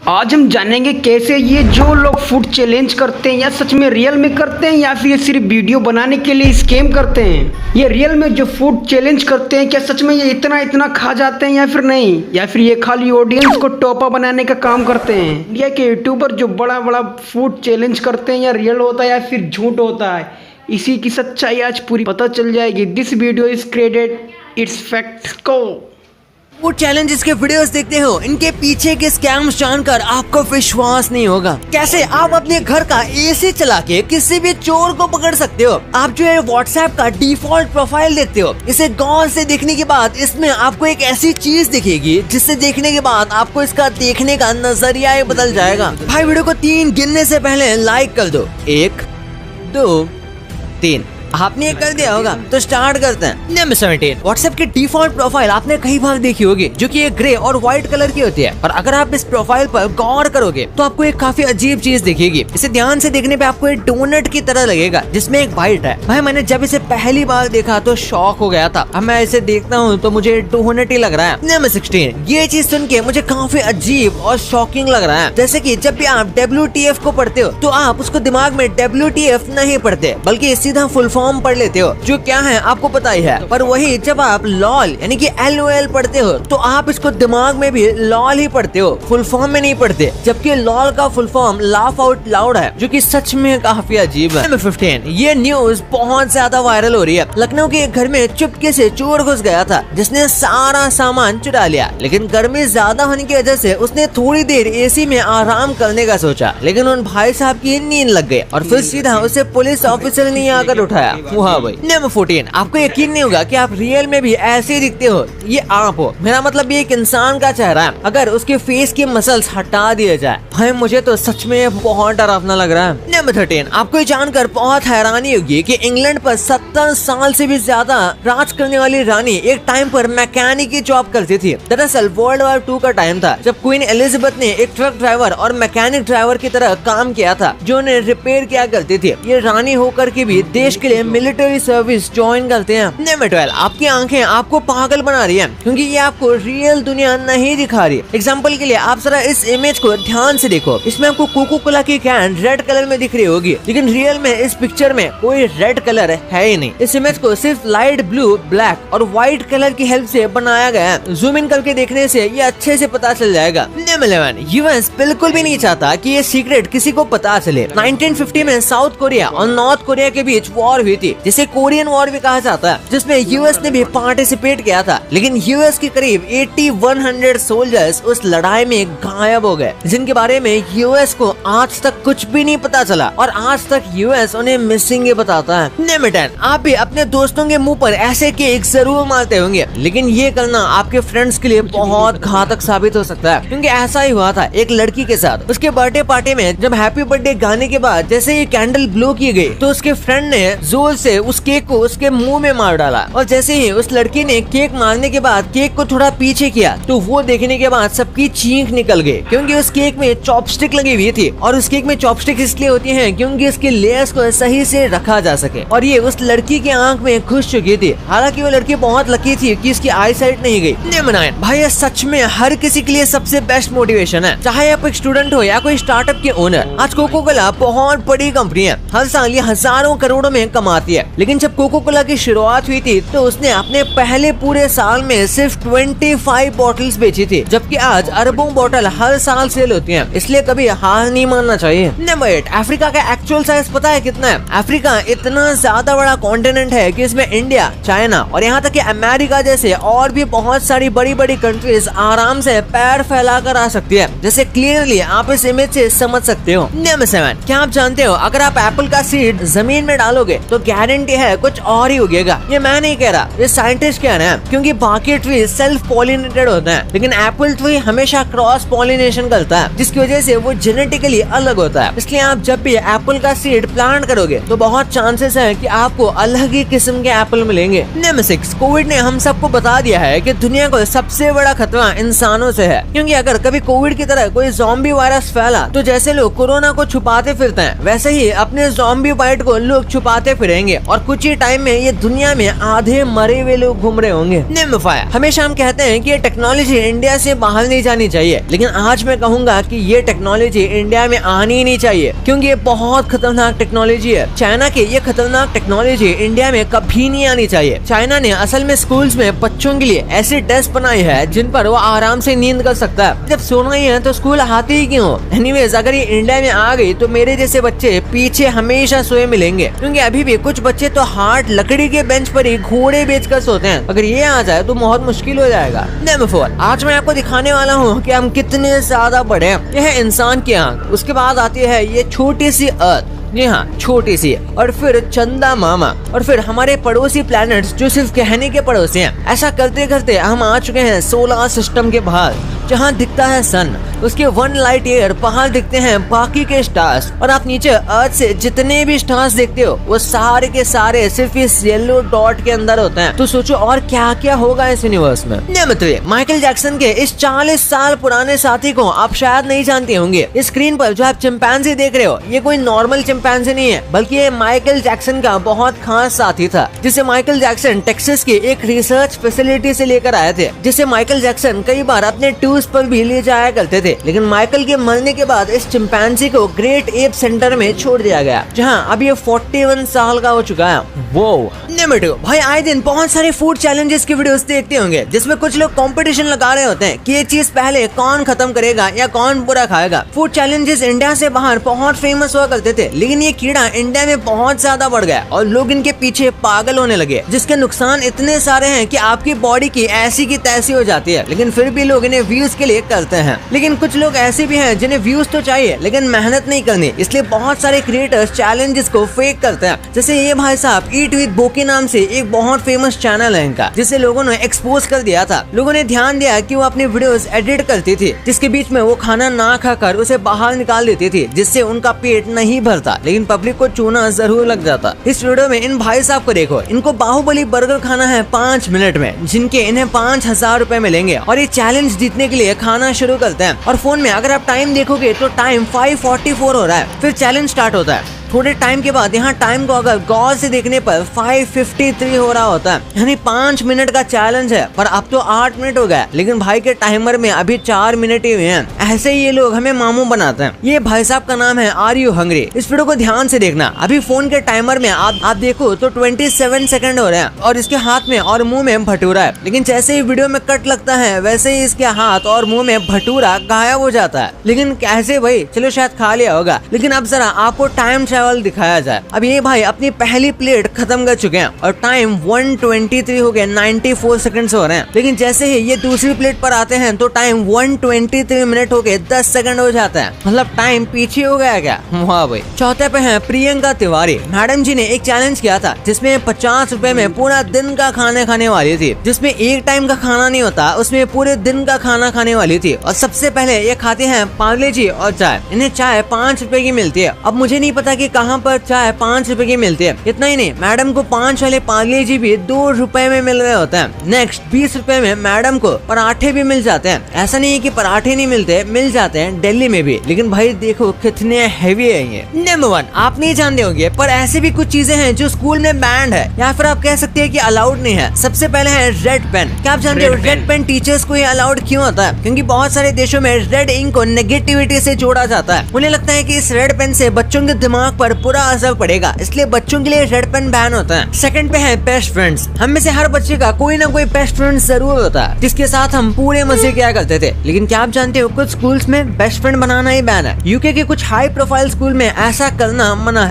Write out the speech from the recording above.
आज हम जानेंगे कैसे ये जो लोग फूड चैलेंज करते हैं या सच में रियल में करते हैं या फिर ये सिर्फ वीडियो बनाने के लिए स्कैम करते हैं। ये रियल में जो फूड चैलेंज करते हैं क्या सच में ये इतना खा जाते हैं या फिर नहीं, या फिर ये खाली ऑडियंस को टॉपा बनाने का काम करते हैं। इंडिया के यूट्यूबर जो बड़ा फूड चैलेंज करते हैं या रियल होता है या फिर झूठ होता है, इसी की सच्चाई आज पूरी पता चल जाएगी। This video is created it's facts को फूड चैलेंजेस के वीडियोस देखते हो, इनके पीछे के स्कैम्स जानकर आपको विश्वास नहीं होगा। कैसे आप अपने घर का एसी चला के किसी भी चोर को पकड़ सकते हो। आप जो है व्हाट्सएप का डिफॉल्ट प्रोफाइल देखते हो, इसे गौर से देखने के बाद इसमें आपको एक ऐसी चीज दिखेगी जिससे देखने के बाद आपको इसका देखने का नजरिया ही बदल जाएगा। भाई वीडियो को 3 गिनने से पहले लाइक कर दो। 1 2 3। आपने कर दिया होगा तो स्टार्ट करते हैं। नंबर 17। व्हाट्सएप की डिफॉल्ट प्रोफाइल आपने कई बार देखी होगी, जो कि एक ग्रे और व्हाइट कलर की होती है। और अगर आप इस प्रोफाइल पर गौर करोगे तो आपको एक काफी अजीब चीज दिखेगी। इसे ध्यान से देखने पे आपको एक डोनट की तरह लगेगा जिसमें एक बाइट है। भाई मैंने जब इसे पहली बार देखा तो शॉक हो गया था। अब मैं इसे देखता हूँ तो मुझे डोनट ही लग रहा है। नंबर 16। ये चीज सुन के मुझे काफी अजीब और शॉकिंग लग रहा है। जैसे की जब भी आप WTF को पढ़ते हो तो आप उसको दिमाग में WTF नहीं पढ़ते, बल्कि सीधा फुल फॉर्म पढ़ लेते हो, जो क्या है आपको पता ही है। पर वही जब आप लॉल यानी कि LOL पढ़ते हो तो आप इसको दिमाग में भी लॉल ही पढ़ते हो, फुल फॉर्म में नहीं पढ़ते। जबकि लॉल का full form laugh out loud है, जो कि सच में काफी अजीब है। नंबर 15। ये न्यूज बहुत ज्यादा वायरल हो रही है। लखनऊ के एक घर में चुपके से चोर घुस गया था जिसने सारा सामान चुरा लिया, लेकिन गर्मी ज्यादा होने की वजह से उसने थोड़ी देर एसी में आराम करने का सोचा, लेकिन उन भाई साहब की नींद लग गई और फिर सीधा उसे पुलिस ऑफिसर ने आकर उठाया। नंबर 14। आपको यकीन नहीं होगा कि आप रियल में भी ऐसे ही दिखते हो। ये आप हो, मेरा मतलब ये एक इंसान का चेहरा है। अगर उसके फेस की मसल्स हटा दिए जाए, भाई मुझे तो सच में बहुत डरावना लग रहा है। नंबर 13। आपको ये जानकर बहुत हैरानी होगी कि इंग्लैंड पर 70 साल से भी ज्यादा राज करने वाली रानी एक टाइम पर मैकेनिक की जॉब करती थी। दरअसल वर्ल्ड वॉर 2 का टाइम था जब क्वीन एलिजाबेथ ने एक ट्रक ड्राइवर और मैकेनिक ड्राइवर की तरह काम किया था, जो उन्हें रिपेयर किया करती थी। ये रानी होकर के भी देश के लिए मिलिट्री सर्विस ज्वाइन करते हैं। नंबर 12। आपकी आंखें आपको पागल बना रही हैं, क्योंकि ये आपको रियल दुनिया नहीं दिखा रही। एग्जांपल के लिए आप जरा इस इमेज को ध्यान से देखो। इसमें आपको कोको कोला की कैन रेड कलर में दिख रही होगी, लेकिन रियल में इस पिक्चर में कोई रेड कलर है ही नहीं। इस इमेज को सिर्फ लाइट ब्लू, ब्लैक और व्हाइट कलर की हेल्प से बनाया गया है। जूम इन करके देखने से ये अच्छे से पता चल जाएगा। नंबर 11। यूएस बिल्कुल भी नहीं चाहता कि ये सीक्रेट किसी को पता चले। 1950 में साउथ कोरिया और नॉर्थ कोरिया के बीच वॉर हुई थी, जिसे कोरियन वॉर भी कहा जाता है, जिसमें यूएस ने भी पार्टिसिपेट किया था। लेकिन यूएस के करीब 8100 सोल्जर्स उस लड़ाई में गायब हो गए, जिनके बारे में यूएस को आज तक कुछ भी नहीं पता चला और आज तक यूएस उन्हें मिसिंग बताता है। नंबर 10। आप भी अपने दोस्तों के मुंह पर ऐसे केक जरूर मारते होंगे, लेकिन ये करना आपके फ्रेंड्स के लिए बहुत घातक साबित हो सकता है, क्योंकि ऐसा ही हुआ था एक लड़की के साथ। उसके बर्थडे पार्टी में जब हैप्पी बर्थडे गाने के बाद जैसे ये कैंडल ब्लो की गई तो उसके फ्रेंड ने जोर से उस केक को उसके मुंह में मार डाला। और जैसे ही उस लड़की ने केक मारने के बाद केक को थोड़ा पीछे किया तो वो देखने के बाद सबकी चीख निकल गई, क्योंकि उस केक में चॉपस्टिक लगी हुई थी। और उस केक में चॉपस्टिक इसलिए होती हैं क्योंकि उसके लेयर्स को सही से रखा जा सके। और ये उस लड़की की आंख में घुस चुकी थी। हालांकि वो लड़की बहुत लकी थी कि इसकी आई साइट नहीं गई। नंबर 9। भाई ये सच में हर किसी के लिए सबसे बेस्ट मोटिवेशन है, चाहे आप एक स्टूडेंट हो या कोई स्टार्टअप के ओनर। आज कोको कोला बहुत बड़ी कंपनी है, हर साल ये हजारों करोड़ों में कमाती है। लेकिन जब कोको कोला की शुरुआत हुई थी तो उसने अपने पहले पूरे साल में सिर्फ 25 बॉटल्स बेची थी, जबकि आज अरबों बोतल हर साल सेल होती हैं। इसलिए कभी हार नहीं मानना चाहिए। नंबर 8। अफ्रीका का एक्चुअल साइज पता है कितना है? अफ्रीका इतना ज्यादा बड़ा कॉन्टिनेंट है कि इसमें इंडिया, चाइना और यहाँ तक कि अमेरिका जैसे और भी बहुत सारी बड़ी बड़ी कंट्रीज आराम से पैर फैला कर आ सकती है, जैसे क्लियरली आप इस इमेज से समझ सकते हो। नंबर 7। क्या आप जानते हो अगर आप एप्पल का सीड जमीन में डालोगे तो गारंटी है कुछ और ही उगेगा। ये मैं नहीं कह रहा, ये साइंटिस्ट कह रहे हैं, क्योंकि बाकी ट्री सेल्फ पॉलिनेटेड होते हैं, लेकिन एप्पल ट्री हमेशा क्रॉस पॉलिनेशन करता है, जिसकी वजह से वो जेनेटिकली अलग होता है। इसलिए आप जब भी एप्पल का सीड प्लांट करोगे तो बहुत चांसेस है कि आपको अलग ही किस्म के एप्पल मिलेंगे। नंबर 6। कोविड ने हम सबको बता दिया है कि दुनिया को सबसे बड़ा खतरा इंसानों से है, क्योंकि अगर कभी कोविड की तरह कोई ज़ॉम्बी वायरस फैला तो जैसे लोग कोरोना को छुपाते फिरते हैं, वैसे ही अपने ज़ॉम्बी बाइट को लोग छुपाते फिरेंगे और कुछ ही टाइम में ये दुनिया में आधे मरे हुए लोग घूम रहे होंगे। निम्फायर, हमेशा हम कहते हैं कि ये टेक्नोलॉजी इंडिया से बाहर नहीं जानी चाहिए, लेकिन आज मैं कहूंगा कि ये टेक्नोलॉजी इंडिया में आनी ही नहीं चाहिए, क्योंकि ये बहुत खतरनाक टेक्नोलॉजी है। चाइना की ये खतरनाक टेक्नोलॉजी इंडिया में कभी नहीं आनी चाहिए। चाइना ने असल में स्कूल्स में बच्चों के लिए ऐसी डेस्क बनाई है जिन पर वो आराम से नींद कर सकता है। जब सोना ही है तो स्कूल आते ही क्यों? एनीवेज, अगर ये इंडिया में आ गई तो मेरे जैसे बच्चे पीछे हमेशा सोए मिलेंगे, क्योंकि अभी भी कुछ बच्चे तो हार्ड लकड़ी के बेंच पर ही घोड़े बेचकर सोते हैं। अगर ये आ जाए तो बहुत मुश्किल हो जाएगा। नंबर 4, आज मैं आपको दिखाने वाला हूँ कि हम कितने ज्यादा बड़े हैं। यह है इंसान की आंख, उसके बाद आती है ये छोटी सी अर्थ, जी हाँ छोटी सी, और फिर चंदा मामा, और फिर हमारे पड़ोसी प्लैनेट्स जो सिर्फ कहने के पड़ोसी हैं। ऐसा करते करते हम आ चुके हैं सोलर सिस्टम के बाहर, जहाँ दिखता है सन, उसके 1 लाइट ईयर बाहर दिखते हैं बाकी के स्टार्स, और आप नीचे अर्थ से जितने भी स्टार्स देखते हो वो सारे के सारे सिर्फ इस येलो डॉट के अंदर होते हैं। तो सोचो और क्या क्या होगा इस यूनिवर्स में। माइकल जैक्सन के इस 40 साल पुराने साथी को आप शायद नहीं जानते होंगे। इस स्क्रीन पर जो आप चिंपैंजी देख रहे हो ये कोई नॉर्मल चिंपैंजी नहीं है, बल्कि ये माइकल जैक्सन का बहुत खास साथी था, जिसे माइकल जैक्सन टेक्सास की एक रिसर्च फैसिलिटी से लेकर आए थे, जिसे माइकल जैक्सन कई बार अपने टूर्स पर भी ले जाया करते थे। लेकिन माइकल के मरने के बाद इस चिंपैंजी को ग्रेट एप सेंटर में छोड़ दिया गया, जहां अब ये 41 साल का हो चुका है। वो नंबर 2, भाई आए दिन बहुत सारे फूड चैलेंजेस की वीडियोस देखते होंगे, जिसमें कुछ लोग कंपटीशन लगा रहे होते हैं कि ये चीज पहले कौन खत्म करेगा या कौन बुरा खाएगा। फूड चैलेंजेस इंडिया से बाहर बहुत फेमस हुआ करते थे, लेकिन ये कीड़ा इंडिया में बहुत ज्यादा बढ़ गया और लोग इनके पीछे पागल होने लगे, जिसके नुकसान इतने सारे हैं कि आपकी बॉडी की ऐसी की तैसी हो जाती है। लेकिन फिर भी लोग इन्हें व्यूज के लिए करते हैं। लेकिन कुछ लोग ऐसे भी हैं जिन्हें व्यूज तो चाहिए लेकिन मेहनत नहीं करनी, इसलिए बहुत सारे क्रिएटर्स चैलेंजेस को फेक करते हैं। जैसे ये भाई साहब ईट विद बोकी नाम से एक बहुत फेमस चैनल है इनका, जिसे लोगों ने एक्सपोज कर दिया था। लोगों ने ध्यान दिया कि वो अपनी वीडियोस एडिट करती थी, जिसके बीच में वो खाना ना खाकर उसे बाहर निकाल देती थी, जिससे उनका पेट नहीं भरता, लेकिन पब्लिक को चूना जरूर लग जाता। इस वीडियो में इन भाई साहब को देखो, इनको बाहुबली बर्गर खाना है 5 मिनट में, जिनके इन्हें 5000 रुपए मिलेंगे, और ये चैलेंज जीतने के लिए खाना शुरू करते हैं। और फोन में अगर आप टाइम देखोगे तो टाइम 5:44 हो रहा है। फिर चैलेंज स्टार्ट होता है। थोड़े टाइम के बाद यहाँ टाइम को अगर गौर से देखने पर 5:53 हो रहा होता है, यानी 5 मिनट का चैलेंज है, पर अब तो 8 मिनट हो गया, लेकिन भाई के टाइमर में अभी 4 मिनट ही हुए हैं। ऐसे ही ये लोग हमें मामू बनाते हैं। ये भाई साहब का नाम है आर यू हंग्री। इस वीडियो को ध्यान से देखना। अभी फोन के टाइमर में आप देखो तो 27 सेकंड हो रहे हैं, और इसके हाथ में और मुंह में भटूरा है। लेकिन जैसे ही वीडियो में कट लगता है, वैसे ही इसके हाथ और मुंह में भटूरा गायब हो जाता है। लेकिन कैसे भाई? चलो शायद खा लिया होगा। लेकिन अब जरा आपको टाइम ट्रैवल दिखाया जाए। अब ये भाई अपनी पहली प्लेट खत्म कर चुके हैं और टाइम 1:23 हो गया, 94 सेकंड्स हो रहे हैं। लेकिन जैसे ही ये दूसरी प्लेट पर आते हैं तो टाइम 1:23 मिनट हो गए, 10 सेकंड हो जाता है। मतलब टाइम पीछे हो गया क्या? वाह भाई। चौथे पे है प्रियंका तिवारी। मैडम जी ने एक चैलेंज किया था जिसमें 50 रुपए में पूरा दिन का खाना खाने वाली थी, जिसमें एक टाइम का खाना नहीं होता, उसमें पूरे दिन का खाना खाने वाली थी। और सबसे पहले ये खाते हैं पार्ले जी और चाय। इन्हें चाय 5 रुपए की मिलती है। अब मुझे नहीं पता कि कहाँ पर चाय 5 रुपए की मिलती है। इतना ही नहीं, मैडम को 5 वाले पार्ले जी भी 2 रुपए में मिल रहे होते हैं। नेक्स्ट 20 रुपए में मैडम को पराठे भी मिल जाते हैं। ऐसा नहीं है कि पराठे नहीं मिलते, मिल जाते हैं दिल्ली में भी। लेकिन भाई देखो कितने हैवी है ये। नंबर 1, आप नहीं जानते होंगे पर ऐसी भी कुछ चीजें हैं जो स्कूल में बैंड है, या फिर आप कह सकते हैं कि अलाउड नहीं है। सबसे पहले है रेड पेन। क्या आप जानते हो रेड पेन टीचर्स को ही अलाउड क्यों होता है? क्योंकि बहुत सारे देशों में रेड इंक को नेगेटिविटी से जोड़ा जाता है। उन्हें लगता है कि इस रेड पेन से बच्चों के दिमाग पर बुरा असर पड़ेगा, इसलिए बच्चों के लिए रेड पेन बैन होता है। सेकंड पे है बेस्ट फ्रेंड्स। हम में से हर बच्चे का कोई ना कोई बेस्ट फ्रेंड जरूर होता है, जिसके साथ हम पूरे मजे किया करते थे। लेकिन क्या आप जानते हो कुछ स्कूल्स में बेस्ट फ्रेंड बनाना ही बैन है। यूके के कुछ हाई प्रोफाइल स्कूल में ऐसा करना मना है।